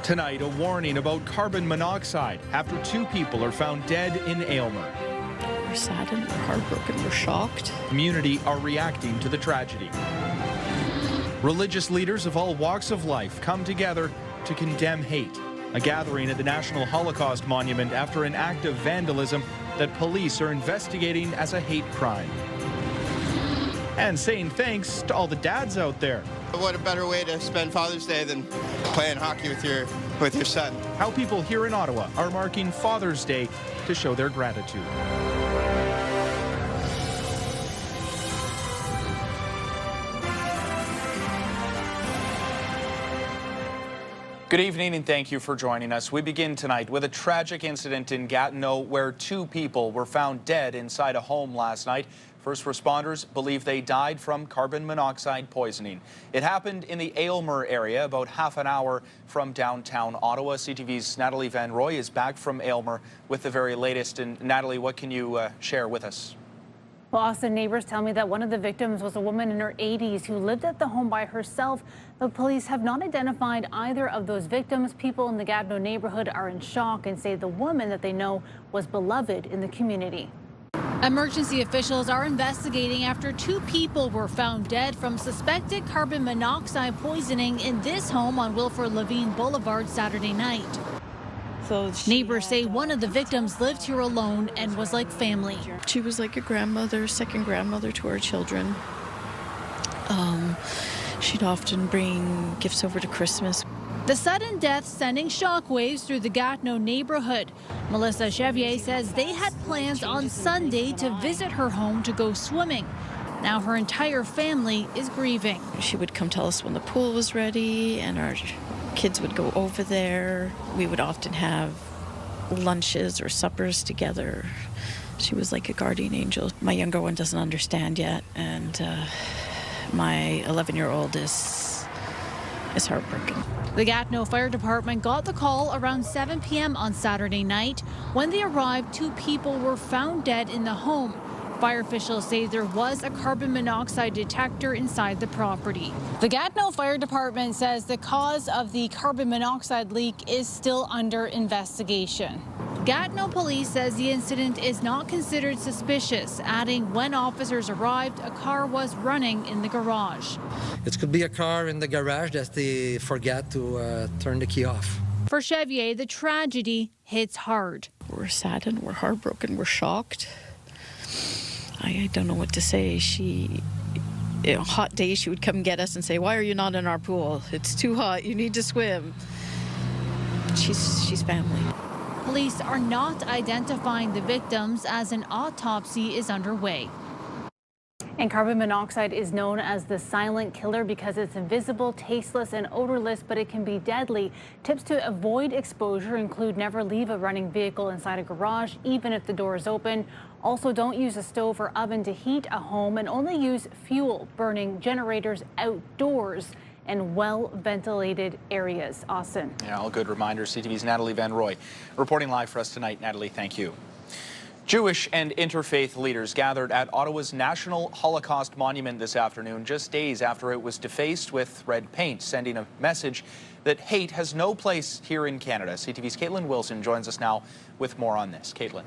Tonight, a warning about carbon monoxide after 2 people are found dead in Aylmer. We're saddened, we're heartbroken, we're shocked. Community are reacting to the tragedy. Religious leaders of all walks of life come together to condemn hate. A gathering at the National Holocaust Monument after an act of vandalism that police are investigating as a hate crime. And saying thanks to all the dads out there. What a better way to spend Father's Day than playing hockey with your son. How people here in Ottawa are marking Father's Day to show their gratitude. Good evening and thank you for joining us. We begin tonight with a tragic incident in Gatineau where 2 people were found dead inside a home last night. First responders believe they died from carbon monoxide poisoning. It happened in the Aylmer area, about half an hour from downtown Ottawa. CTV's Natalie Van Roy is back from Aylmer with the very latest. And Natalie, what can you share with us? Well, Austin, neighbors tell me that one of the victims was a woman in her 80s who lived at the home by herself. The police have not identified either of those victims. People in the Gatineau neighborhood are in shock and say the woman that they know was beloved in the community. Emergency officials are investigating after 2 people were found dead from suspected carbon monoxide poisoning in this home on Wilford Levine Boulevard Saturday night. Neighbors say one of the victims lived here alone and was like family. She was like a grandmother, second grandmother to our children. She'd often bring gifts over to Christmas. The sudden death sending shockwaves through the Gatineau neighborhood. Melissa Chevier says they had plans on Sunday to visit her home to go swimming. Now her entire family is grieving. She would come tell us when the pool was ready and our kids would go over there. We would often have lunches or suppers together. She was like a guardian angel. My younger one doesn't understand yet, and my 11-year-old is heartbroken. The Gatineau Fire Department got the call around 7 p.m. on Saturday night. When they arrived, 2 people were found dead in the home. Fire officials say there was a carbon monoxide detector inside the property. The Gatineau Fire Department says the cause of the carbon monoxide leak is still under investigation. Gatineau police says the incident is not considered suspicious, adding when officers arrived, a car was running in the garage. It could be a car in the garage that they forgot to turn the key off. For Chevier, the tragedy hits hard. We're saddened, we're heartbroken, we're shocked. I don't know what to say. Hot days, she would come get us and say, "Why are you not in our pool? It's too hot. You need to swim." She's family. Police are not identifying the victims as an autopsy is underway. And carbon monoxide is known as the silent killer because it's invisible, tasteless, and odorless, but it can be deadly. Tips to avoid exposure include never leave a running vehicle inside a garage, even if the door is open. Also, don't use a stove or oven to heat a home, and only use fuel burning generators outdoors and well-ventilated areas. Austin. Yeah, all good reminders. CTV's Natalie Van Roy reporting live for us tonight. Natalie, thank you. Jewish and interfaith leaders gathered at Ottawa's National Holocaust Monument this afternoon, just days after it was defaced with red paint, sending a message that hate has no place here in Canada. CTV's Caitlin Wilson joins us now with more on this. Caitlin.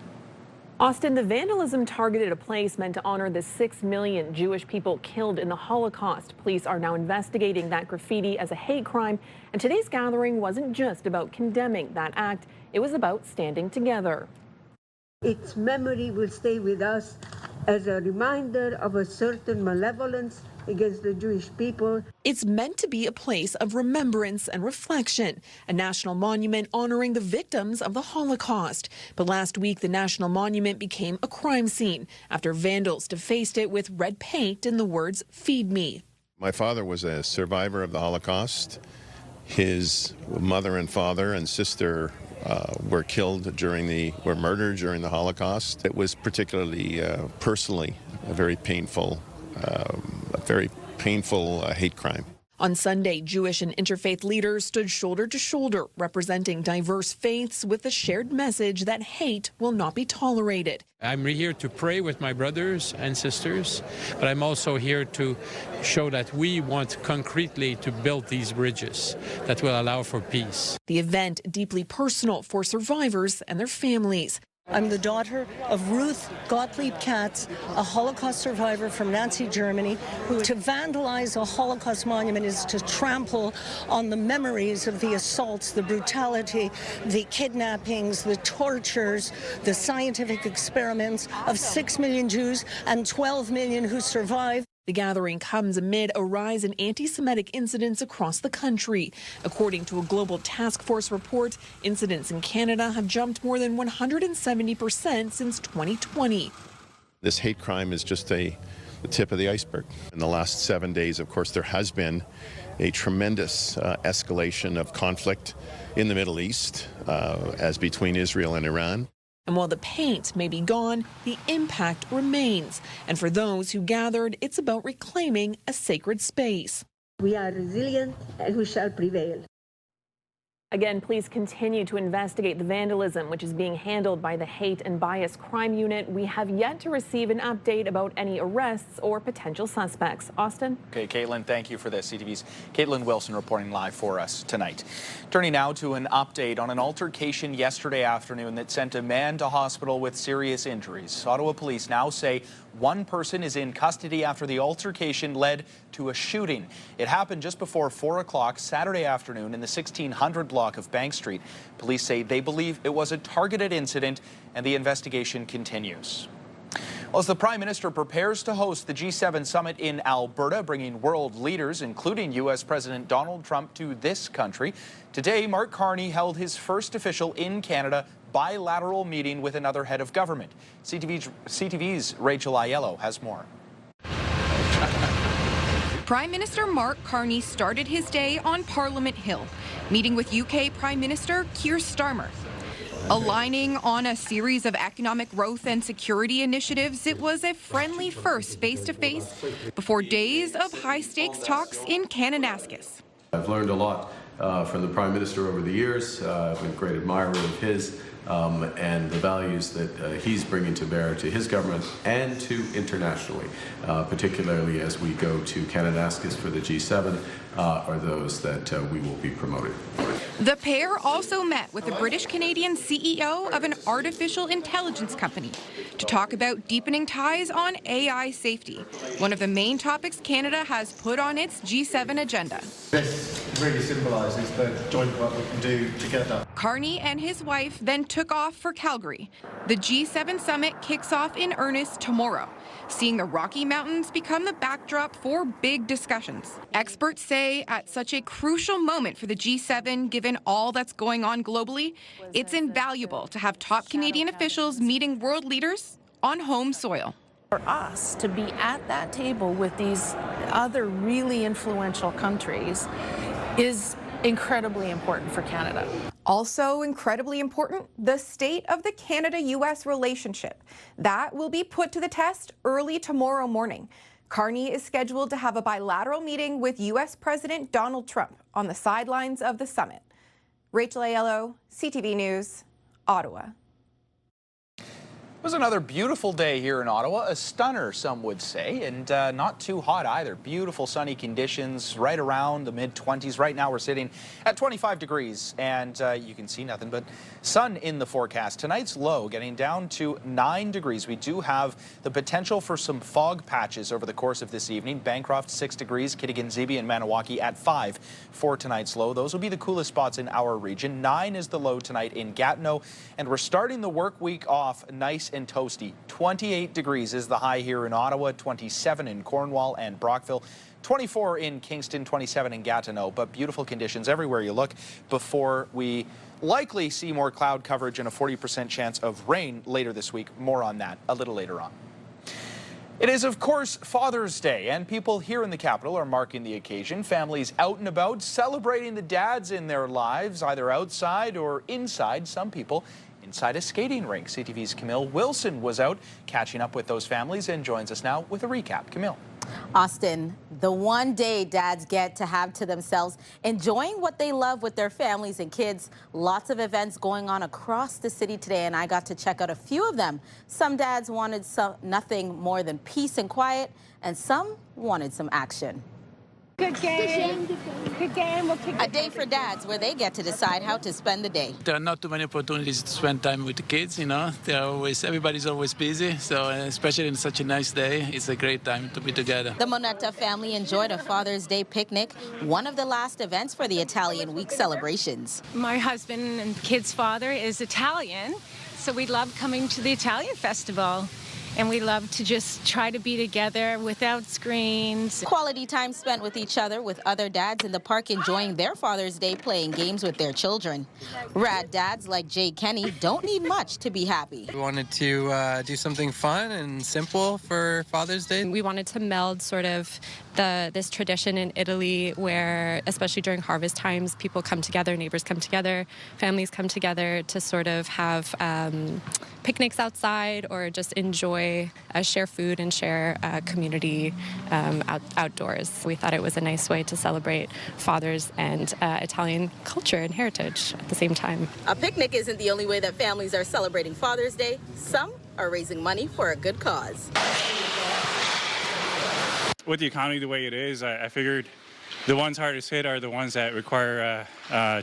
Austin, the vandalism targeted a place meant to honor the 6 million Jewish people killed in the Holocaust. Police are now investigating that graffiti as a hate crime, and today's gathering wasn't just about condemning that act, it was about standing together. Its memory will stay with us as a reminder of a certain malevolence against the Jewish people. It's meant to be a place of remembrance and reflection, a national monument honoring the victims of the Holocaust. But last week, the national monument became a crime scene after vandals defaced it with red paint and the words, "Feed me." My father was a survivor of the Holocaust. His mother and father and sister were murdered during the Holocaust. It was particularly personally a very painful hate crime. On Sunday, Jewish and interfaith leaders stood shoulder to shoulder, representing diverse faiths with the shared message that hate will not be tolerated. I'm here to pray with my brothers and sisters, but I'm also here to show that we want concretely to build these bridges that will allow for peace. The event deeply personal for survivors and their families. I'm the daughter of Ruth Gottlieb Katz, a Holocaust survivor from Nazi Germany, who to vandalize a Holocaust monument is to trample on the memories of the assaults, the brutality, the kidnappings, the tortures, the scientific experiments of 6 million Jews and 12 million who survived. The gathering comes amid a rise in anti-Semitic incidents across the country. According to a global task force report, incidents in Canada have jumped more than 170% since 2020. This hate crime is just the tip of the iceberg. In the last 7 days, of course, there has been a tremendous escalation of conflict in the Middle East, as between Israel and Iran. And while the paint may be gone, the impact remains. And for those who gathered, it's about reclaiming a sacred space. We are resilient and we shall prevail. Again, police continue to investigate the vandalism, which is being handled by the Hate and Bias Crime Unit. We have yet to receive an update about any arrests or potential suspects. Austin? Okay, Caitlin, thank you for this. CTV's Caitlin Wilson reporting live for us tonight. Turning now to an update on an altercation yesterday afternoon that sent a man to hospital with serious injuries. Ottawa police now say one person is in custody after the altercation led to a shooting. It happened just before 4 o'clock Saturday afternoon in the 1600 block of Bank Street. Police say they believe it was a targeted incident and the investigation continues. Well, as the Prime Minister prepares to host the G7 summit in Alberta, bringing world leaders, including U.S. President Donald Trump, to this country, today Mark Carney held his first official in Canada bilateral meeting with another head of government. CTV's Rachel Aiello has more. Prime Minister Mark Carney started his day on Parliament Hill, meeting with UK Prime Minister Keir Starmer. Aligning on a series of economic growth and security initiatives, it was a friendly first face-to-face before days of high-stakes talks in Kananaskis. I've learned a lot from the Prime Minister over the years. I've been a great admirer of his and the values that he's bringing to bear to his government and to internationally, particularly as we go to Kananaskis for the G7, are those that we will be promoting. The pair also met with the British-Canadian CEO of an artificial intelligence company to talk about deepening ties on AI safety, one of the main topics Canada has put on its G7 agenda. This really symbolises the joint work we can do together. Carney and his wife then took off for Calgary. The G7 summit kicks off in earnest tomorrow, seeing the Rocky Mountains become the backdrop for big discussions. Experts say at such a crucial moment for the G7, given all that's going on globally, it's invaluable to have top Canadian officials meeting world leaders on home soil. For us to be at that table with these other really influential countries is incredibly important for Canada. Also incredibly important, the state of the Canada-U.S. relationship. That will be put to the test early tomorrow morning. Carney is scheduled to have a bilateral meeting with U.S. President Donald Trump on the sidelines of the summit. Rachel Aiello, CTV News, Ottawa. It was another beautiful day here in Ottawa, a stunner, some would say, and not too hot either. Beautiful sunny conditions right around the mid-20s. Right now we're sitting at 25 degrees, and you can see nothing but sun in the forecast. Tonight's low getting down to 9 degrees. We do have the potential for some fog patches over the course of this evening. Bancroft 6 degrees, Kittigan-Zibi and Maniwaki at 5 for tonight's low. Those will be the coolest spots in our region. 9 is the low tonight in Gatineau, and we're starting the work week off nice and toasty. 28 degrees is the high here in Ottawa, 27 in Cornwall and Brockville, 24 in Kingston, 27 in Gatineau, but beautiful conditions everywhere you look before we likely see more cloud coverage and a 40% chance of rain later this week. More on that a little later on. It is, of course, Father's Day, and people here in the capital are marking the occasion. Families out and about celebrating the dads in their lives, either outside or inside. Some people inside a skating rink. CTV's Camille Wilson was out catching up with those families and joins us now with a recap. Camille. Austin, the one day dads get to have to themselves, enjoying what they love with their families and kids. Lots of events going on across the city today, and I got to check out a few of them. Some dads wanted nothing more than peace and quiet, and some wanted some action. Good game. Good game. A day for dads where they get to decide how to spend the day. There are not too many opportunities to spend time with the kids, you know. Everybody's always busy, so especially in such a nice day, it's a great time to be together. The Moneta family enjoyed a Father's Day picnic, one of the last events for the Italian Week celebrations. My husband and kid's father is Italian, so we love coming to the Italian festival. And we love to just try to be together without screens. Quality time spent with each other, with other dads in the park enjoying their Father's Day, playing games with their children. Rad dads like Jay Kenny don't need much to be happy. We wanted to do something fun and simple for Father's Day. We wanted to meld sort of this tradition in Italy where, especially during harvest times, people come together, neighbors come together, families come together to sort of have picnics outside or just enjoy, share food and share community outdoors. We thought it was a nice way to celebrate fathers and Italian culture and heritage at the same time. A picnic isn't the only way that families are celebrating Father's Day. Some are raising money for a good cause. With the economy the way it is, I figured the ones hardest hit are the ones that require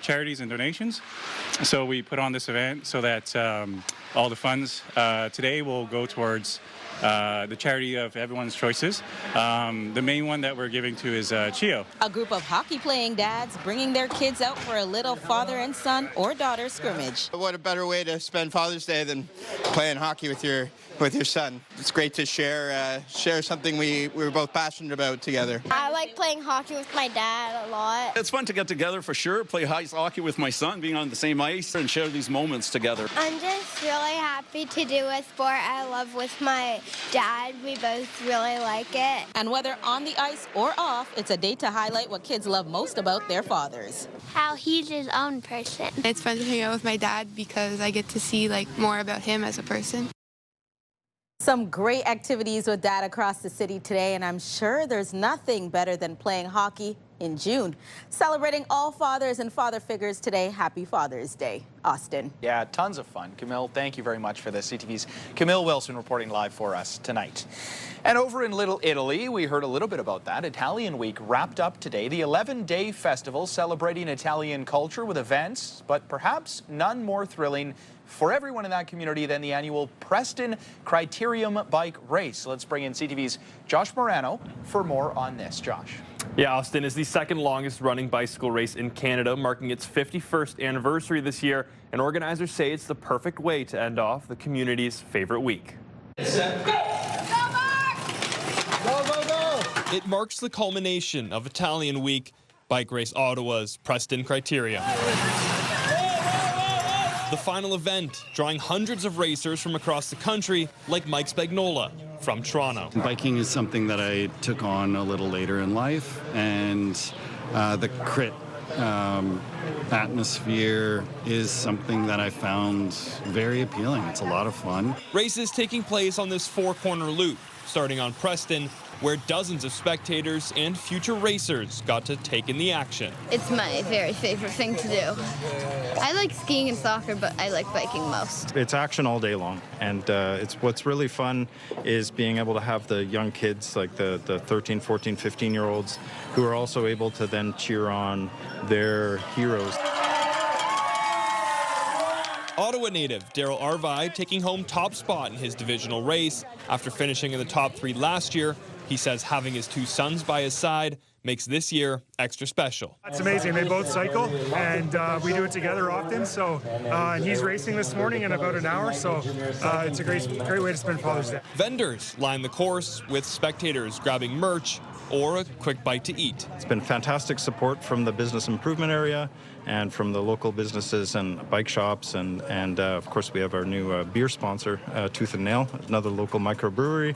charities and donations. So we put on this event so that all the funds today will go towards the charity of everyone's choices. The main one that we're giving to is CHIO. A group of hockey-playing dads bringing their kids out for a little father and son or daughter scrimmage. What a better way to spend Father's Day than playing hockey with your son. It's great to share something we were both passionate about together. I like playing hockey with my dad a lot. It's fun to get together for sure, play ice hockey with my son, being on the same ice and share these moments together. I'm just really happy to do a sport I love with my dad. We both really like it. And whether on the ice or off, it's a day to highlight what kids love most about their fathers. How he's his own person. It's fun to hang out with my dad because I get to see more about him as a person. Some great activities with dad across the city today, and I'm sure there's nothing better than playing hockey in June. Celebrating all fathers and father figures today. Happy Father's Day. Austin. Yeah, tons of fun. Camille, thank you very much for this. CTV's Camille Wilson reporting live for us tonight. And over in Little Italy, we heard a little bit about that. Italian Week wrapped up today. The 11-day festival celebrating Italian culture with events, but perhaps none more thrilling for everyone in that community than the annual Preston Criterium Bike Race. Let's bring in CTV's Josh Morano for more on this. Josh. Yeah, Austin is the second longest running bicycle race in Canada, marking its 51st anniversary this year, and organizers say it's the perfect way to end off the community's favorite week. Set, go! Go, Mark! Go, go, go! It marks the culmination of Italian Week, Bike Race Ottawa's Preston Criterium. The final event, drawing hundreds of racers from across the country, like Mike Spagnola from Toronto. Biking is something that I took on a little later in life, and the crit atmosphere is something that I found very appealing. It's a lot of fun. Races taking place on this four-corner loop, starting on Preston, where dozens of spectators and future racers got to take in the action. It's my very favorite thing to do. I like skiing and soccer, but I like biking most. It's action all day long, and what's really fun is being able to have the young kids, like the 13, 14, 15-year-olds, who are also able to then cheer on their heroes. Ottawa native Daryl Arvai taking home top spot in his divisional race. After finishing in the top 3 last year, he says having his 2 sons by his side makes this year extra special. It's amazing. They both cycle, and we do it together often. So, and he's racing this morning in about an hour, so it's a great way to spend Father's Day. Vendors line the course with spectators grabbing merch or a quick bite to eat. It's been fantastic support from the business improvement area and from the local businesses and bike shops, and of course we have our new beer sponsor, Tooth and Nail, another local microbrewery.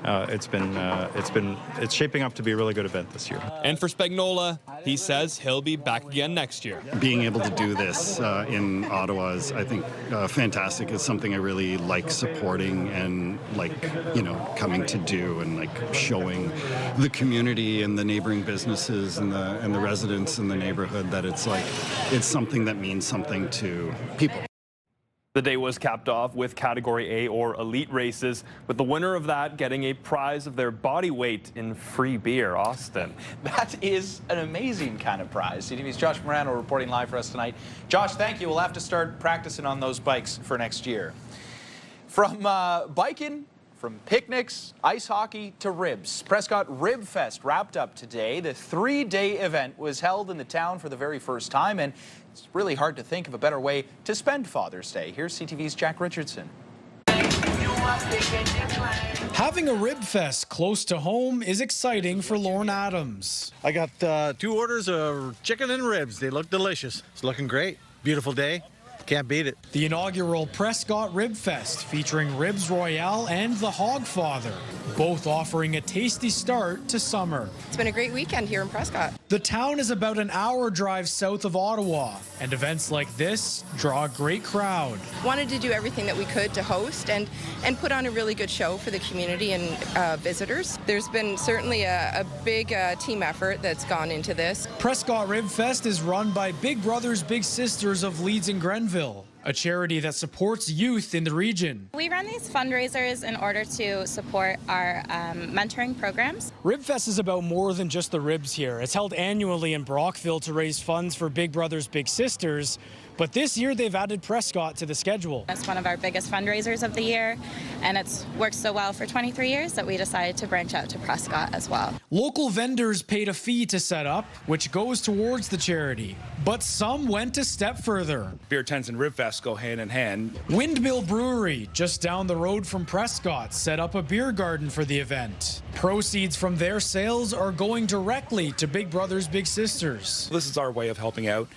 It's shaping up to be a really good event this year. And for Spagnola, He says he'll be back again next year. Being able to do this in Ottawa is, I think, fantastic. It's something I really like supporting and coming to do and showing the community and the neighboring businesses and the residents in the neighborhood that it's something that means something to people. The day was capped off with Category A or elite races, with the winner of that getting a prize of their body weight in free beer. Austin. That is an amazing kind of prize. CTV's Josh Morano reporting live for us tonight. Josh, thank you. We'll have to start practicing on those bikes for next year. From biking, from picnics, ice hockey to ribs, Prescott Ribfest wrapped up today. The 3-day event was held in the town for the very first time, and it's really hard to think of a better way to spend Father's Day. Here's CTV's Jack Richardson. Having a rib fest close to home is exciting for Lorne Adams. I got 2 orders of chicken and ribs. They look delicious. It's looking great. Beautiful day. Can't beat it. The inaugural Prescott Ribfest featuring Ribs Royale and the Hogfather, both offering a tasty start to summer. It's been a great weekend here in Prescott. The town is about an hour drive south of Ottawa, and events like this draw a great crowd. Wanted to do everything that we could to host and put on a really good show for the community and visitors. There's been certainly a big team effort that's gone into this. Prescott Ribfest is run by Big Brothers Big Sisters of Leeds and Grenville, a charity that supports youth in the region. We run these fundraisers in order to support our mentoring programs. Ribfest is about more than just the ribs here. It's held annually in Brockville to raise funds for Big Brothers Big Sisters, but this year they've added Prescott to the schedule. It's one of our biggest fundraisers of the year, and it's worked so well for 23 years that we decided to branch out to Prescott as well. Local vendors paid a fee to set up, which goes towards the charity, but some went a step further. Beer tents and Ribfest go hand in hand. Windmill Brewery, just down the road from Prescott, set up a beer garden for the event. Proceeds from their sales are going directly to Big Brothers Big Sisters. This is our way of helping out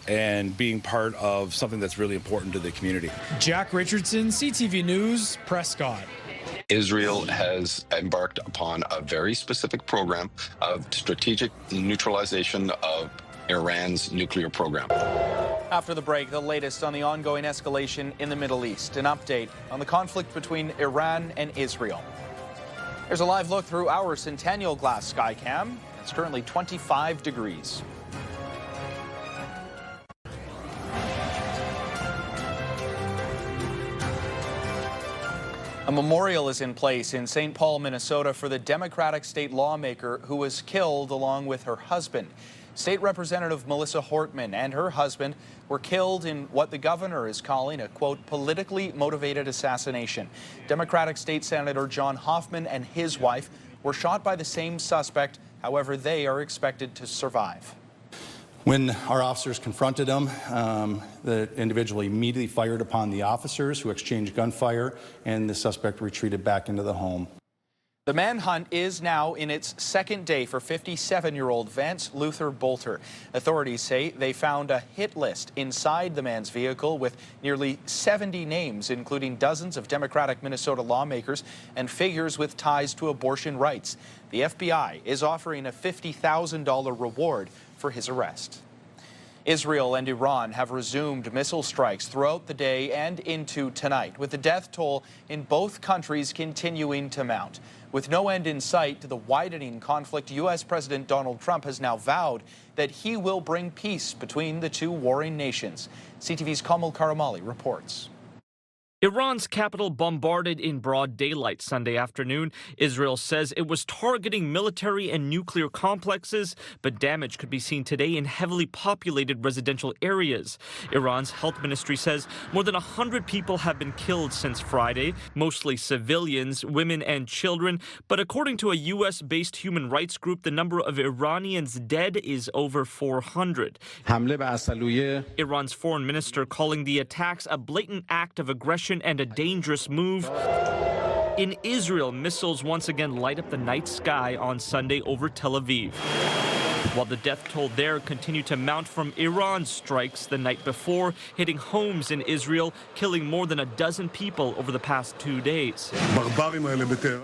and being part of something that's really important to the community. Jack Richardson, CTV News, Prescott. Israel has embarked upon a very specific program of strategic neutralization of Iran's nuclear program. After the break, the latest on the ongoing escalation in the Middle East. An update on the conflict between Iran and Israel. There's a live look through our Centennial Glass Skycam. It's currently 25 degrees. A memorial is in place in St. Paul, Minnesota for the Democratic state lawmaker who was killed along with her husband. State Representative Melissa Hortman and her husband were killed in what the governor is calling a, quote, politically motivated assassination. Democratic State Senator John Hoffman and his wife were shot by the same suspect. However, they are expected to survive. When our officers confronted him, the individual immediately fired upon the officers, who exchanged gunfire, and the suspect retreated back into the home. The manhunt is now in its second day for 57-year-old Vance Luther Bolter. Authorities say they found a hit list inside the man's vehicle with nearly 70 names, including dozens of Democratic Minnesota lawmakers and figures with ties to abortion rights. The FBI is offering a $50,000 reward for his arrest. Israel and Iran have resumed missile strikes throughout the day and into tonight, with the death toll in both countries continuing to mount. With no end in sight to the widening conflict, U.S. President Donald Trump has now vowed that he will bring peace between the two warring nations. CTV's Kamal Karamali reports. Iran's capital bombarded in broad daylight Sunday afternoon. Israel says it was targeting military and nuclear complexes, but damage could be seen today in heavily populated residential areas. Iran's health ministry says more than 100 people have been killed since Friday, mostly civilians, women and children. But according to a U.S.-based human rights group, the number of Iranians dead is over 400. Iran's foreign minister calling the attacks a blatant act of aggression and a dangerous move. In Israel, missiles once again light up the night sky on Sunday over Tel Aviv. While the death toll there continued to mount from Iran's strikes the night before, hitting homes in Israel, killing more than a dozen people over the past 2 days.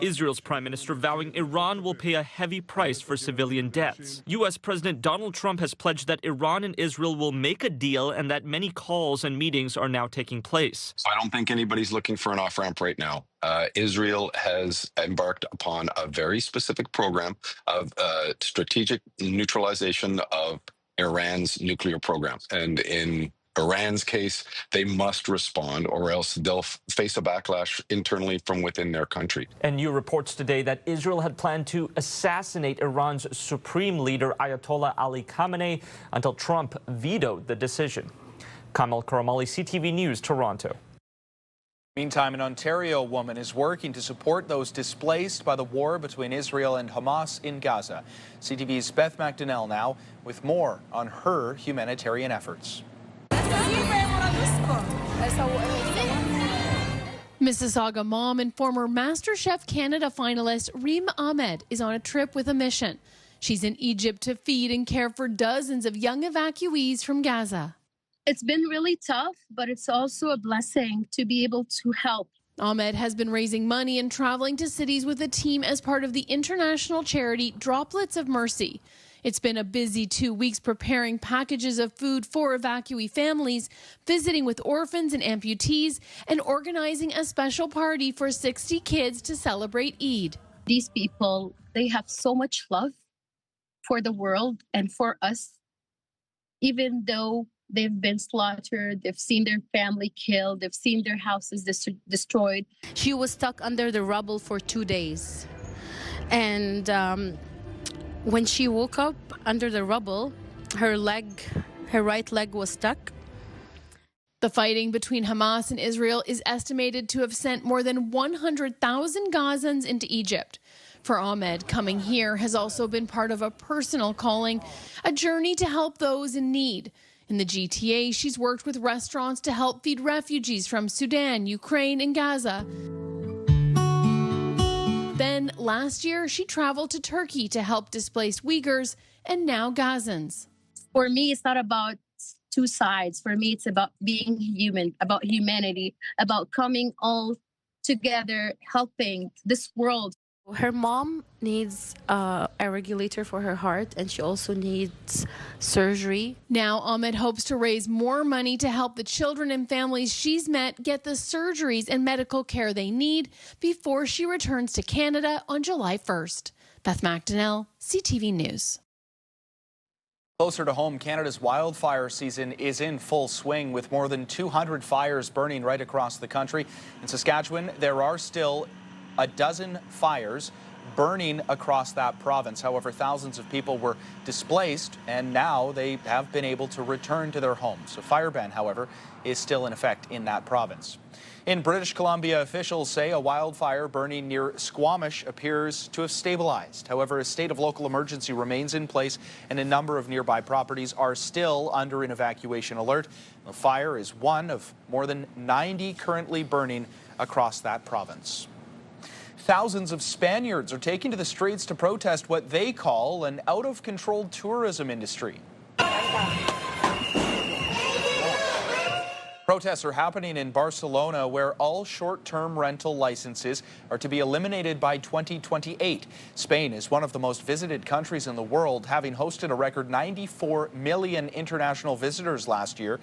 Israel's prime minister vowing Iran will pay a heavy price for civilian deaths. U.S. President Donald Trump has pledged that Iran and Israel will make a deal and that many calls and meetings are now taking place. I don't think anybody's looking for an off-ramp right now. Israel has embarked upon a very specific program of strategic neutralization of Iran's nuclear program. And in Iran's case, they must respond or else they'll face a backlash internally from within their country. And new reports today that Israel had planned to assassinate Iran's supreme leader, Ayatollah Ali Khamenei, until Trump vetoed the decision. Kamal Karamali, CTV News, Toronto. Meantime, an Ontario woman is working to support those displaced by the war between Israel and Hamas in Gaza. CTV's Beth McDonnell now with more on her humanitarian efforts. Mississauga mom and former MasterChef Canada finalist Reem Ahmed is on a trip with a mission. She's in Egypt to feed and care for dozens of young evacuees from Gaza. It's been really tough, but it's also a blessing to be able to help. Ahmed has been raising money and traveling to cities with a team as part of the international charity Droplets of Mercy. It's been a busy 2 weeks preparing packages of food for evacuee families, visiting with orphans and amputees, and organizing a special party for 60 kids to celebrate Eid. These people, they have so much love for the world and for us, even though they've been slaughtered, they've seen their family killed, they've seen their houses destroyed. She was stuck under the rubble for 2 days. And when she woke up under the rubble, her right leg was stuck. The fighting between Hamas and Israel is estimated to have sent more than 100,000 Gazans into Egypt. For Ahmed, coming here has also been part of a personal calling, a journey to help those in need. In the GTA, she's worked with restaurants to help feed refugees from Sudan, Ukraine, and Gaza. Then, last year, she traveled to Turkey to help displaced Uyghurs and now Gazans. For me, it's not about two sides. For me, it's about being human, about humanity, about coming all together, helping this world. Her mom needs a regulator for her heart, and she also needs surgery. Now, Ahmed hopes to raise more money to help the children and families she's met get the surgeries and medical care they need before she returns to Canada on July 1st. Beth McDonnell, CTV News. Closer to home, Canada's wildfire season is in full swing with more than 200 fires burning right across the country. In Saskatchewan, there are still a dozen fires burning across that province. However, thousands of people were displaced and now they have been able to return to their homes. A fire ban, however, is still in effect in that province. In British Columbia, officials say a wildfire burning near Squamish appears to have stabilized. However, a state of local emergency remains in place and a number of nearby properties are still under an evacuation alert. The fire is one of more than 90 currently burning across that province. Thousands of Spaniards are taking to the streets to protest what they call an out-of-control tourism industry. Protests are happening in Barcelona, where all short-term rental licenses are to be eliminated by 2028. Spain is one of the most visited countries in the world, having hosted a record 94 million international visitors last year.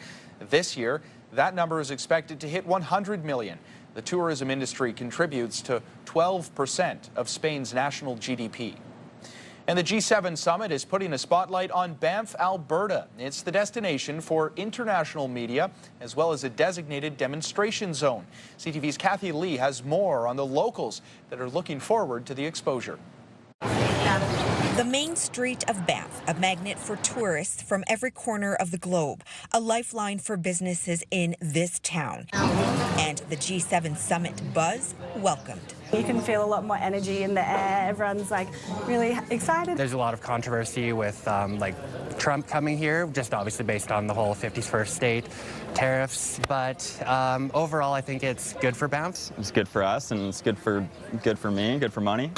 This year, that number is expected to hit 100 million. The tourism industry contributes to 12% of Spain's national GDP. And the G7 summit is putting a spotlight on Banff, Alberta. It's the destination for international media, as well as a designated demonstration zone. CTV's Kathy Lee has more on the locals that are looking forward to the exposure. The main street of Banff, a magnet for tourists from every corner of the globe, a lifeline for businesses in this town. And the G7 summit buzz welcomed. You can feel a lot more energy in the air. Everyone's like really excited. There's a lot of controversy with like Trump coming here, just obviously based on the whole 51st state tariffs. But overall, I think it's good for Banff. It's good for us, and it's good for me, good for money.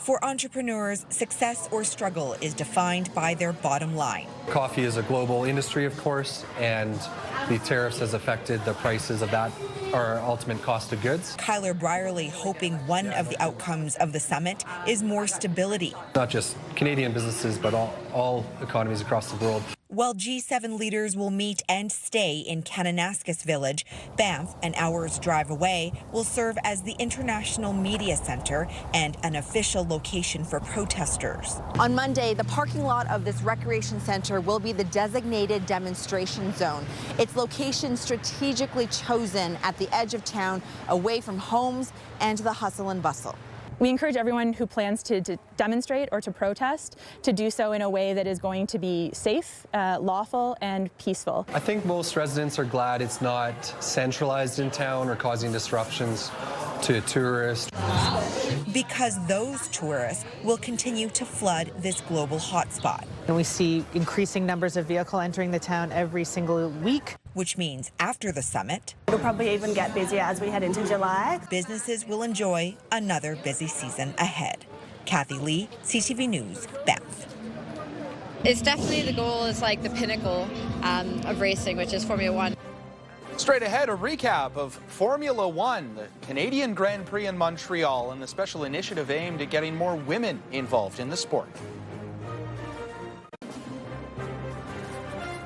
For entrepreneurs, success or struggle is defined by their bottom line. Coffee is a global industry, of course, and the tariffs has affected the prices of that, our ultimate cost of goods. Kyler Brierly hoping one of the outcomes of the summit is more stability. Not just Canadian businesses, but all economies across the world. While G7 leaders will meet and stay in Kananaskis Village, Banff, an hour's drive away, will serve as the International Media Center and an official location for protesters. On Monday, the parking lot of this recreation center will be the designated demonstration zone. Its location strategically chosen at the edge of town, away from homes and the hustle and bustle. We encourage everyone who plans to demonstrate or to protest to do so in a way that is going to be safe, lawful, and peaceful. I think most residents are glad it's not centralized in town or causing disruptions to tourists. Because those tourists will continue to flood this global hotspot. And we see increasing numbers of vehicles entering the town every single week. Which means after the summit, it'll probably even get busier as we head into July. Businesses will enjoy another busy season ahead. Kathy Lee, CTV News, Banff. It's definitely the goal is like the pinnacle of racing, which is Formula One. Straight ahead, a recap of Formula One, the Canadian Grand Prix in Montreal, and the special initiative aimed at getting more women involved in the sport.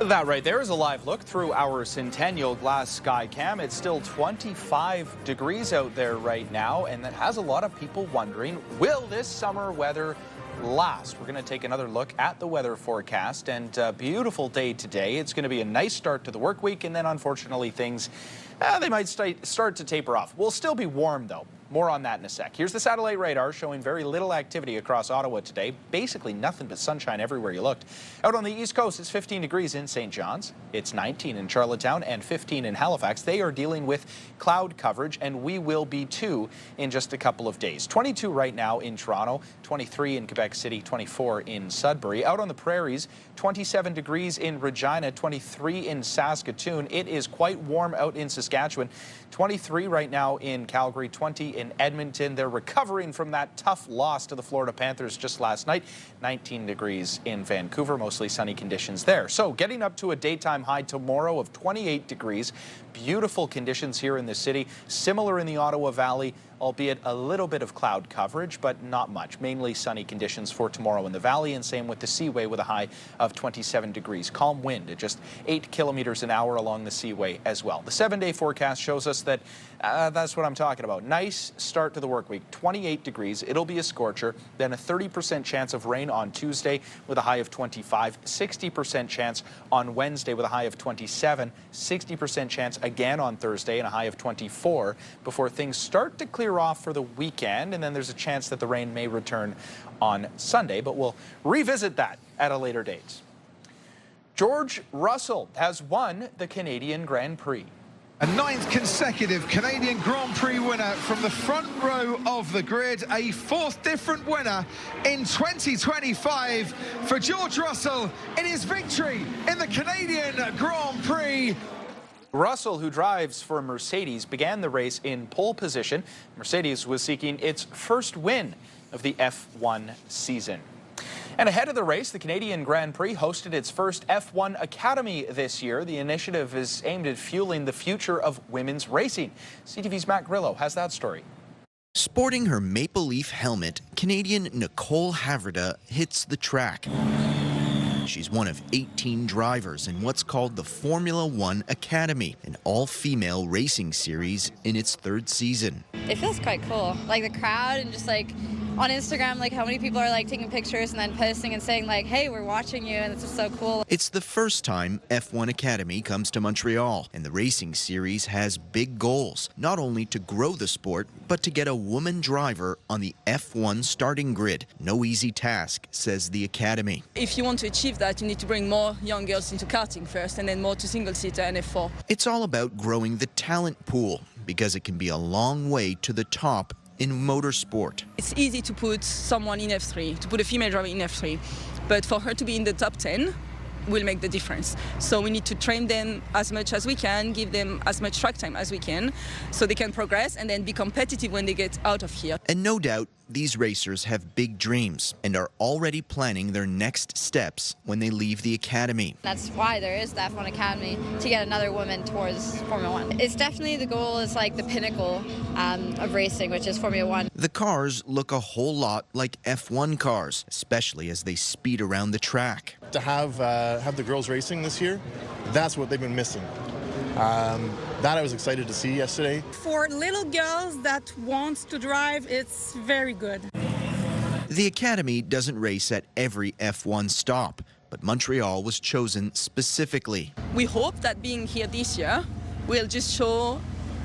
That right there is a live look through our Centennial Glass Sky Cam. It's still 25 degrees out there right now, and that has a lot of people wondering, will this summer weather last? We're going to take another look at the weather forecast, and a beautiful day today. It's going to be a nice start to the work week, and then unfortunately things, they might start to taper off. We'll still be warm though. More on that in a sec. Here's the satellite radar showing very little activity across Ottawa today. Basically nothing but sunshine everywhere you looked. Out on the East Coast, it's 15 degrees in St. John's. It's 19 in Charlottetown and 15 in Halifax. They are dealing with cloud coverage, and we will be too in just a couple of days. 22 right now in Toronto, 23 in Quebec City, 24 in Sudbury. Out on the prairies, 27 degrees in Regina, 23 in Saskatoon. It is quite warm out in Saskatchewan. 23 right now in Calgary, 20 in Edmonton. They're recovering from that tough loss to the Florida Panthers just last night. 19 degrees in Vancouver, mostly sunny conditions there. So getting up to a daytime high tomorrow of 28 degrees. Beautiful conditions here in the city. Similar in the Ottawa Valley, albeit a little bit of cloud coverage, but not much. Mainly sunny conditions for tomorrow in the valley, and same with the Seaway with a high of 27 degrees. Calm wind at just 8 kilometers an hour along the Seaway as well. The 7-day forecast shows us that that's what I'm talking about. Nice start to the work week. 28 degrees. It'll be a scorcher. Then a 30% chance of rain on Tuesday with a high of 25. 60% chance on Wednesday with a high of 27. 60% chance again on Thursday and a high of 24 before things start to clear off for the weekend, and then there's a chance that the rain may return on Sunday, but we'll revisit that at a later date. George Russell has won the Canadian Grand Prix. A 9th consecutive Canadian Grand Prix winner from the front row of the grid, a 4th different winner in 2025 for George Russell in his victory in the Canadian Grand Prix. Russell, who drives for Mercedes, began the race in pole position. Mercedes was seeking its first win of the F1 season. And ahead of the race, the Canadian Grand Prix hosted its first F1 Academy this year. The initiative is aimed at fueling the future of women's racing. CTV's Matt Grillo has that story. Sporting her maple leaf helmet, Canadian Nicole Havrda hits the track. She's one of 18 drivers in what's called the Formula One Academy, an all-female racing series in its 3rd season. It feels quite cool. Like the crowd and just like on Instagram, like how many people are like taking pictures and then posting and saying like, hey, we're watching you, and it's just so cool. It's the first time F1 Academy comes to Montreal, and the racing series has big goals, not only to grow the sport, but to get a woman driver on the F1 starting grid. No easy task, says the Academy. If you want to achieve that, you need to bring more young girls into karting first, and then more to single-seater and F4. It's all about growing the talent pool, because it can be a long way to the top in motorsport. It's easy to put someone in F3, to put a female driver in F3, but for her to be in the top 10 will make the difference. So we need to train them as much as we can, give them as much track time as we can, so they can progress and then be competitive when they get out of here. And no doubt, these racers have big dreams and are already planning their next steps when they leave the academy. That's why there is the F1 Academy, to get another woman towards Formula One. It's definitely the goal is like the pinnacle of racing, which is Formula One. The cars look a whole lot like F1 cars, especially as they speed around the track. To have the girls racing this year, that's what they've been missing. That I was excited to see yesterday. For little girls that want to drive, it's very good. The Academy doesn't race at every F1 stop, but Montreal was chosen specifically. We hope that being here this year will just show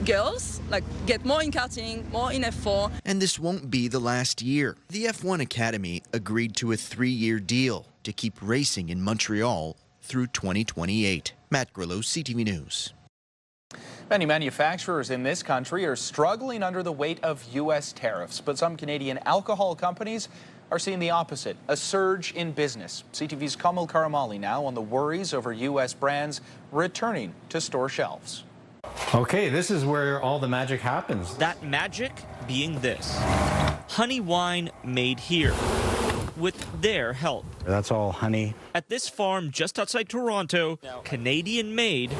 girls, like, get more in karting, more in F4. And this won't be the last year. The F1 Academy agreed to a 3-year deal to keep racing in Montreal through 2028. Matt Grillo, CTV News. Many manufacturers in this country are struggling under the weight of U.S. tariffs, but some Canadian alcohol companies are seeing the opposite, a surge in business. CTV's Kamal Karamali now on the worries over U.S. brands returning to store shelves. Okay, this is where all the magic happens. That magic being this: honey wine made here with their help. That's all honey. At this farm just outside Toronto, Canadian made,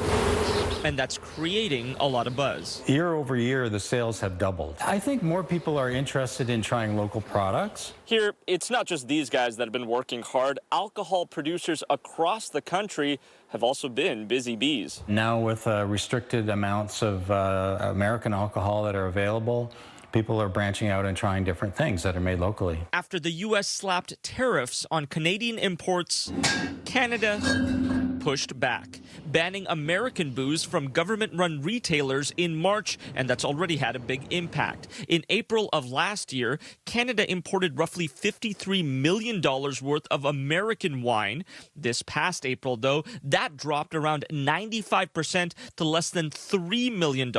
and that's creating a lot of buzz. Year over year, the sales have doubled. I think more people are interested in trying local products. Here, it's not just these guys that have been working hard. Alcohol producers across the country have also been busy bees. Now with restricted amounts of American alcohol that are available, people are branching out and trying different things that are made locally. After the U.S. slapped tariffs on Canadian imports, Canada pushed back, banning American booze from government-run retailers in March, and that's already had a big impact. In April of last year, Canada imported roughly $53 million worth of American wine. This past April, though, that dropped around 95% to less than $3 million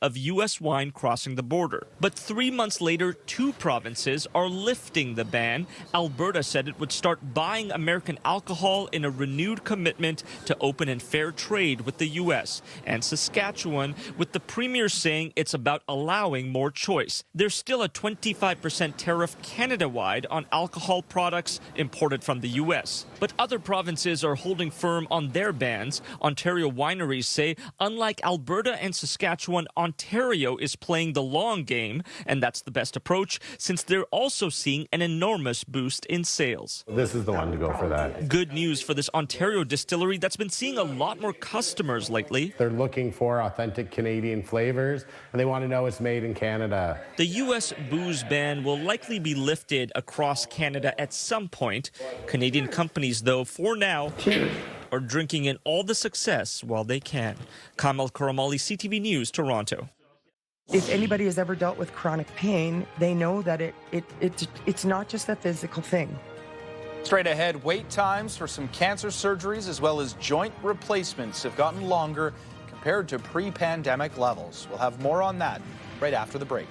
of U.S. wine crossing the border. But 3 months later, 2 provinces are lifting the ban. Alberta said it would start buying American alcohol in a renewed commitment to open and fair trade with the U.S. And Saskatchewan, with the premier saying it's about allowing more choice. There's still a 25% tariff Canada-wide on alcohol products imported from the U.S. But other provinces are holding firm on their bans. Ontario wineries say, unlike Alberta and Saskatchewan, Ontario is playing the long game, and that's the best approach since they're also seeing an enormous boost in sales. This is the one to go for that. Good news for this Ontario distillery that's been seeing a lot more customers lately. They're looking for authentic Canadian flavors, and they want to know it's made in Canada. The U.S. booze ban will likely be lifted across Canada at some point. Canadian companies, though, for now, are drinking in all the success while they can. Kamal Karamali, CTV News, Toronto. If anybody has ever dealt with chronic pain, they know that it's not just a physical thing. Straight ahead, wait times for some cancer surgeries as well as joint replacements have gotten longer compared to pre-pandemic levels. We'll have more on that right after the break.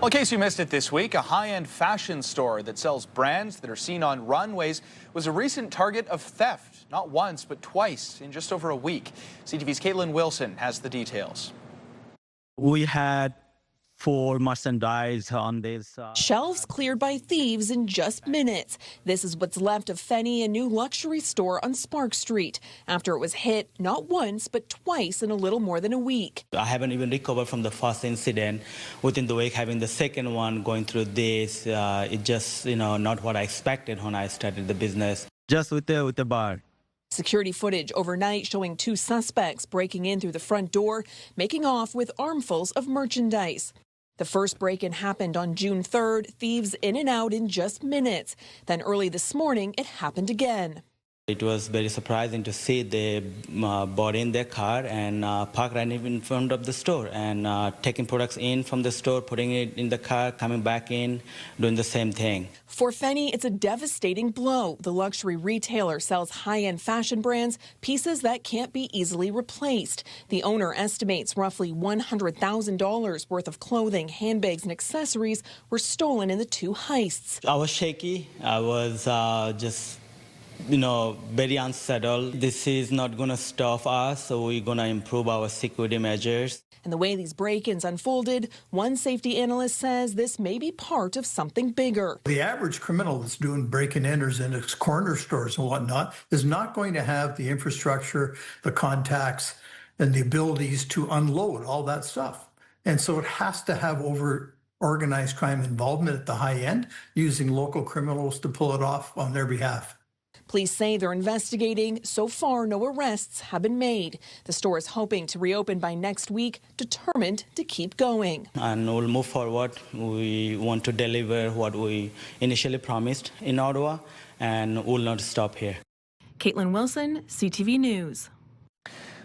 Well, in case you missed it this week, a high-end fashion store that sells brands that are seen on runways was a recent target of theft, not once, but twice in just over a week. CTV's Caitlin Wilson has the details. We had 4 merchandise on this. Shelves cleared by thieves in just minutes. This is what's left of Fenny, a new luxury store on Spark Street, after it was hit not once, but twice in a little more than a week. I haven't even recovered from the first incident. Within the week, having the second one, going through this, it just, not what I expected when I started the business. Just with the bar. Security footage overnight showing 2 suspects breaking in through the front door, making off with armfuls of merchandise. The first break-in happened on June 3rd, thieves in and out in just minutes. Then early this morning, it happened again. It was very surprising to see they bought in their car and parked right in front of the store and taking products in from the store, putting it in the car, coming back in, doing the same thing. For Fenny, it's a devastating blow. The luxury retailer sells high-end fashion brands, pieces that can't be easily replaced. The owner estimates roughly $100,000 worth of clothing, handbags, and accessories were stolen in the 2 heists. I was shaky. I was just very unsettled. This is not going to stop us, so we're going to improve our security measures. And the way these break-ins unfolded, one safety analyst says this may be part of something bigger. The average criminal that's doing break-and-enters in its corner stores and whatnot is not going to have the infrastructure, the contacts, and the abilities to unload all that stuff. And so it has to have organized crime involvement at the high end, using local criminals to pull it off on their behalf. Police say they're investigating. So far, no arrests have been made. The store is hoping to reopen by next week, determined to keep going. And we'll move forward. We want to deliver what we initially promised in Ottawa, and we'll not stop here. Caitlin Wilson, CTV News.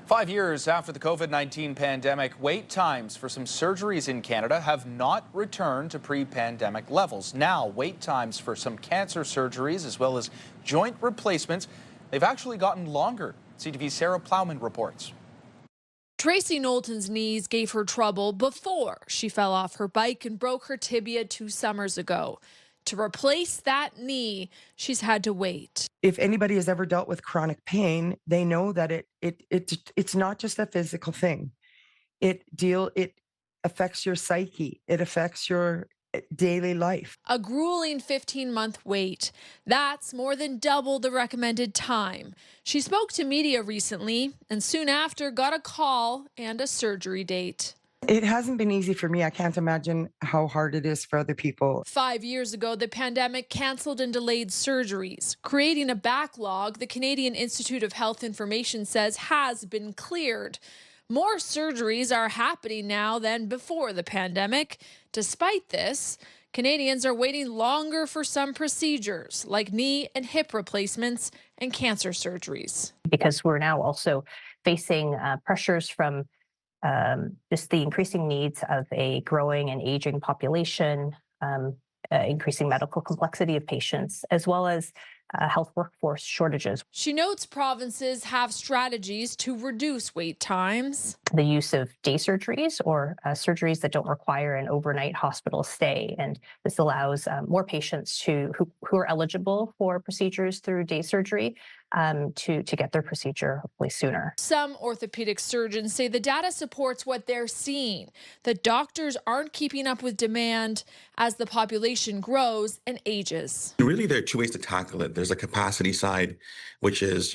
5 years after the COVID-19 pandemic, wait times for some surgeries in Canada have not returned to pre-pandemic levels. Now, wait times for some cancer surgeries as well as joint replacements, they've actually gotten longer. CTV's Sarah Plowman reports. Tracy Knowlton's knees gave her trouble before she fell off her bike and broke her tibia 2 summers ago. To replace that knee, she's had to wait. If anybody has ever dealt with chronic pain, they know that it's not just a physical thing. It affects your psyche. It affects your daily life. A grueling 15-month wait. That's more than double the recommended time. She spoke to media recently and soon after got a call and a surgery date. It hasn't been easy for me. I can't imagine how hard it is for other people. 5 years ago, the pandemic canceled and delayed surgeries, creating a backlog the Canadian Institute of Health Information says has been cleared. More surgeries are happening now than before the pandemic. Despite this, Canadians are waiting longer for some procedures like knee and hip replacements and cancer surgeries. Because we're now also facing pressures from just the increasing needs of a growing and aging population, increasing medical complexity of patients, as well as health workforce shortages. She notes provinces have strategies to reduce wait times. The use of day surgeries or surgeries that don't require an overnight hospital stay. And this allows more patients who are eligible for procedures through day surgery to get their procedure hopefully sooner. Some orthopedic surgeons say the data supports what they're seeing, that doctors aren't keeping up with demand as the population grows and ages. Really, there are two ways to tackle it. There's a capacity side, which is,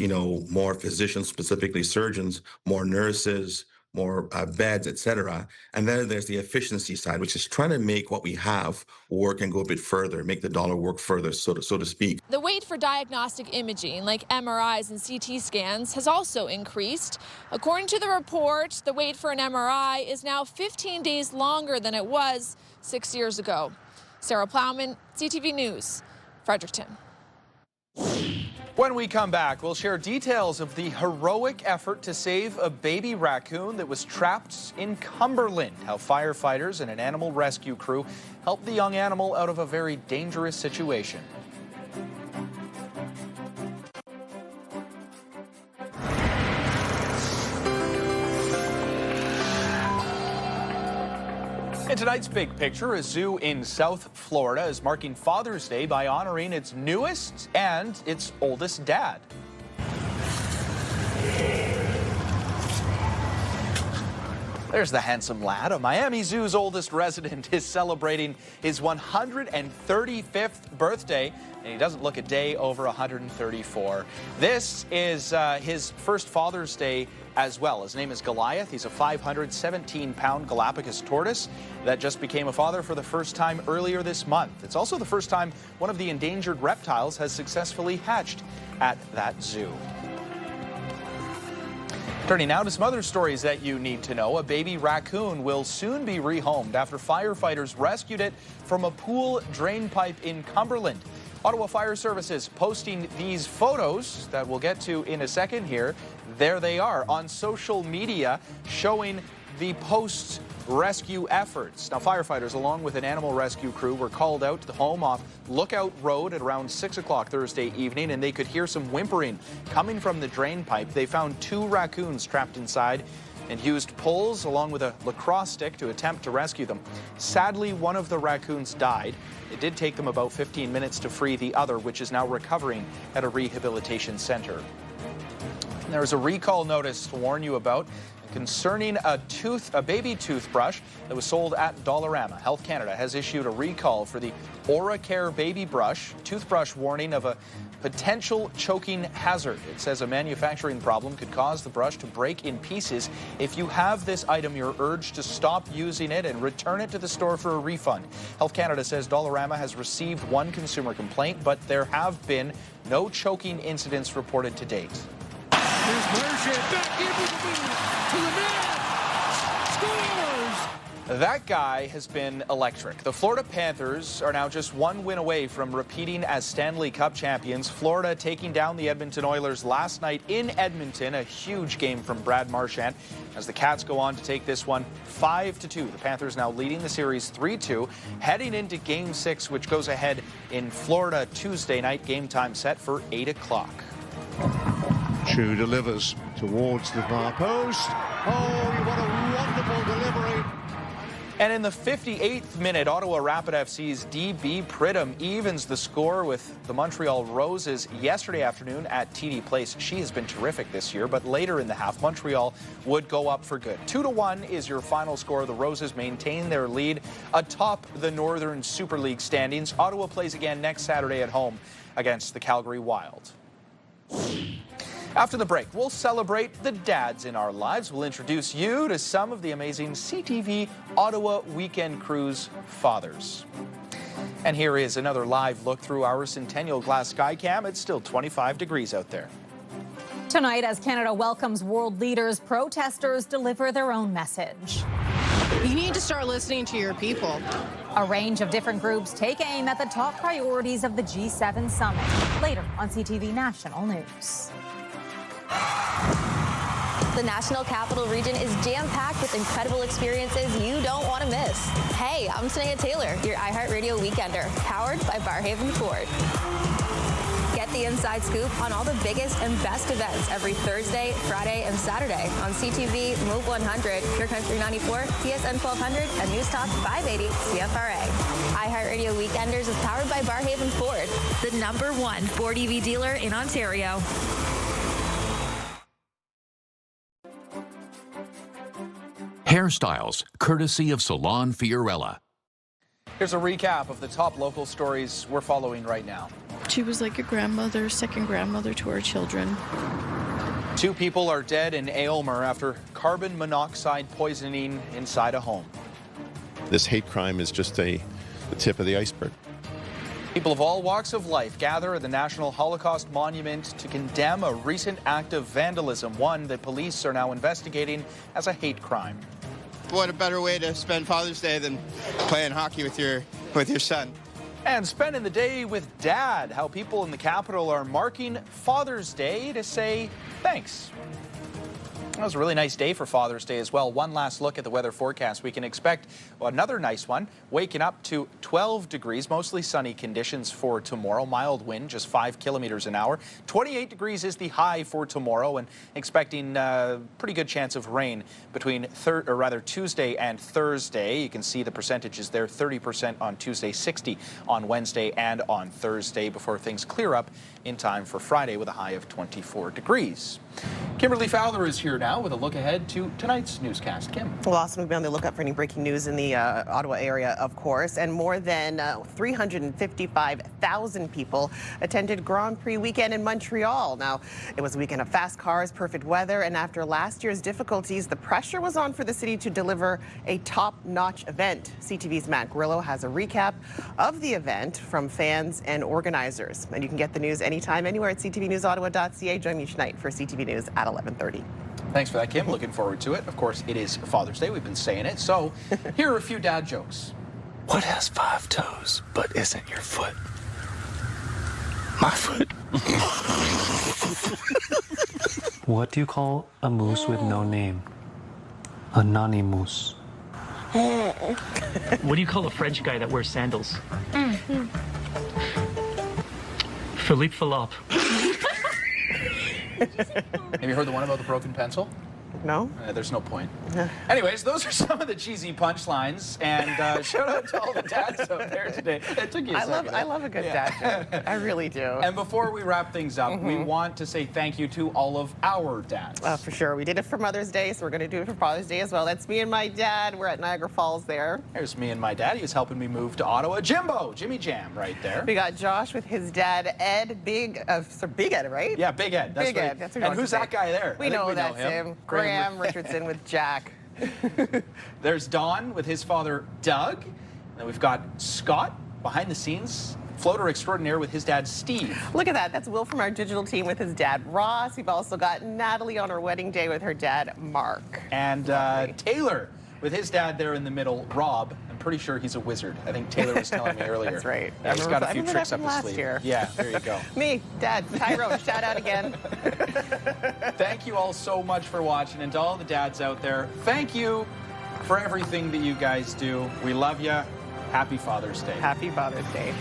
more physicians, specifically surgeons, more nurses, more beds, etc. And then there's the efficiency side, which is trying to make what we have work and go a bit further, make the dollar work further, so to speak. The wait for diagnostic imaging, like MRIs and CT scans, has also increased. According to the report, the wait for an MRI is now 15 days longer than it was 6 years ago. Sarah Plowman, CTV News, Fredericton. When we come back, we'll share details of the heroic effort to save a baby raccoon that was trapped in Cumberland, how firefighters and an animal rescue crew helped the young animal out of a very dangerous situation. In tonight's big picture, a zoo in South Florida is marking Father's Day by honoring its newest and its oldest dad. There's the handsome lad. A Miami Zoo's oldest resident is celebrating his 135th birthday, and he doesn't look a day over 134. This is his first Father's Day as well. His name is Goliath. He's a 517-pound Galapagos tortoise that just became a father for the first time earlier this month. It's also the first time one of the endangered reptiles has successfully hatched at that zoo. Turning now to some other stories that you need to know. A baby raccoon will soon be rehomed after firefighters rescued it from a pool drain pipe in Cumberland. Ottawa Fire Services posting these photos that we'll get to in a second here. There they are on social media showing the post-rescue efforts. Now, firefighters, along with an animal rescue crew, were called out to the home off Lookout Road at around 6 o'clock Thursday evening, and they could hear some whimpering coming from the drain pipe. They found 2 raccoons trapped inside. and used poles along with a lacrosse stick to attempt to rescue them. Sadly, one of the raccoons died. It did take them about 15 minutes to free the other, which is now recovering at a rehabilitation center. There was a recall notice to warn you about concerning a baby toothbrush that was sold at Dollarama. Health Canada has issued a recall for the OraCare baby brush toothbrush, warning of a potential choking hazard. It says a manufacturing problem could cause the brush to break in pieces. If you have this item, you're urged to stop using it and return it to the store for a refund. Health Canada says Dollarama has received one consumer complaint, but there have been no choking incidents reported to date. Here's Marchand back into the middle to the man. Scores! That guy has been electric. The Florida Panthers are now just one win away from repeating as Stanley Cup champions. Florida taking down the Edmonton Oilers last night in Edmonton. A huge game from Brad Marchand as the Cats go on to take this one 5-2. The Panthers now leading the series 3-2, heading into Game 6, which goes ahead in Florida Tuesday night. Game time set for 8 o'clock. Chu delivers towards the far post. Oh, what a wonderful delivery. And in the 58th minute, Ottawa Rapid FC's DB Pridham evens the score with the Montreal Roses yesterday afternoon at TD Place. She has been terrific this year, but later in the half, Montreal would go up for good. 2-1 is your final score. The Roses maintain their lead atop the Northern Super League standings. Ottawa plays again next Saturday at home against the Calgary Wild. After the break, we'll celebrate the dads in our lives. We'll introduce you to some of the amazing CTV Ottawa Weekend Cruise fathers. And here is another live look through our Centennial Glass Skycam. It's still 25 degrees out there. Tonight, as Canada welcomes world leaders, protesters deliver their own message. You need to start listening to your people. A range of different groups take aim at the top priorities of the G7 summit. Later on CTV National News. The National Capital Region is jam-packed with incredible experiences you don't want to miss. Hey, I'm Sanaya Taylor, your iHeartRadio Weekender, powered by Barrhaven Ford. Get the inside scoop on all the biggest and best events every Thursday, Friday, and Saturday on CTV, Move 100, Pure Country 94, TSN 1200, and News Talk 580 CFRA. iHeartRadio Weekenders is powered by Barrhaven Ford, the #1 Ford EV dealer in Ontario. Hairstyles, courtesy of Salon Fiorella. Here's a recap of the top local stories we're following right now. She was like a grandmother, second grandmother to our children. 2 people are dead in Aylmer after carbon monoxide poisoning inside a home. This hate crime is just the tip of the iceberg. People of all walks of life gather at the National Holocaust Monument to condemn a recent act of vandalism, one that police are now investigating as a hate crime. What a better way to spend Father's Day than playing hockey with your son. And spending the day with Dad, how people in the capital are marking Father's Day to say thanks. That was a really nice day for Father's Day as well. One last look at the weather forecast. We can expect another nice one, waking up to 12 degrees, mostly sunny conditions for tomorrow. Mild wind, just 5 kilometers an hour. 28 degrees is the high for tomorrow, and expecting pretty good chance of rain between Tuesday and Thursday. You can see the percentages there, 30% on Tuesday, 60 on Wednesday and on Thursday, before things clear up in time for Friday with a high of 24 degrees. Kimberly Fowler is here now with a look ahead to tonight's newscast. Kim. We'll also be on the lookout for any breaking news in the Ottawa area, of course. And more than 355,000 people attended Grand Prix weekend in Montreal. Now, it was a weekend of fast cars, perfect weather, and after last year's difficulties, the pressure was on for the city to deliver a top-notch event. CTV's Matt Grillo has a recap of the event from fans and organizers. And you can get the news anytime, anywhere at ctvnewsottawa.ca. Join me tonight for CTV News at 11:30. Thanks for that, Kim. Looking forward to it. Of course, it is Father's Day. We've been saying it. So here are a few dad jokes. What has 5 toes but isn't your foot? My foot. What do you call a moose with no name? A nanny moose. What do you call a French guy that wears sandals? Philippe Philop. Have you heard the one about the broken pencil? No? There's no point. Anyways, those are some of the cheesy punchlines, and shout out to all the dads out there today. It took you a second. I love a good dad joke. I really do. And before we wrap things up, we want to say thank you to all of our dads. For sure. We did it for Mother's Day, so we're going to do it for Father's Day as well. That's me and my dad. We're at Niagara Falls there. There's me and my dad. He was helping me move to Ottawa. Jimmy Jam right there. We got Josh with his dad, Ed, Big Ed, right? Yeah, Big Ed. That's Big right. Ed. That's what and who's that guy there? We know that's him. Graham Richardson with Jack. There's Don with his father, Doug. And then we've got Scott behind the scenes, floater extraordinaire with his dad, Steve. Look at that. That's Will from our digital team with his dad, Ross. We've also got Natalie on her wedding day with her dad, Mark. And Taylor with his dad there in the middle, Rob. I'm pretty sure he's a wizard. I think Taylor was telling me earlier. That's right. Yeah, he's got a few tricks up his last sleeve. Year. Yeah, there you go. Me, Dad, Tyrone, shout out again. Thank you all so much for watching, and to all the dads out there, thank you for everything that you guys do. We love you. Happy Father's Day. Happy Father's Day.